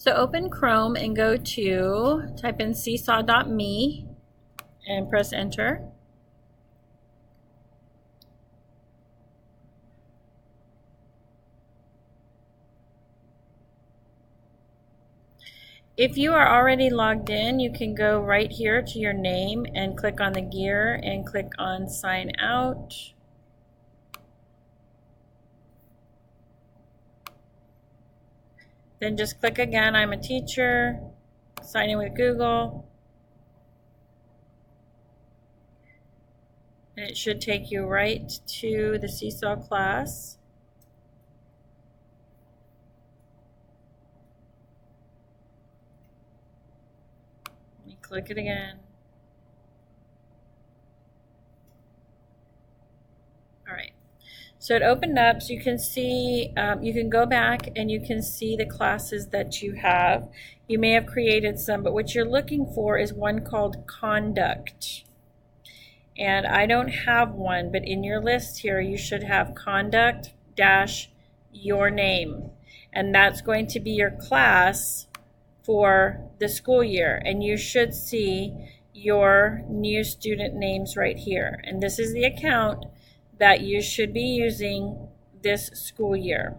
So open Chrome and go to, type in seesaw.me and press enter. If you are already logged in, you can go right here to your name and click on the gear and click on sign out. Then just click again, I'm a teacher, sign in with Google. And it should take you right to the Seesaw class. Let me click it again. All right. So it opened up, so you can see, you can go back and you can see the classes that you have. You may have created some, but what you're looking for is one called Conduct. And I don't have one, but in your list here, you should have Conduct - your name. And that's going to be your class for the school year. And you should see your new student names right here. And this is the account that you should be using this school year.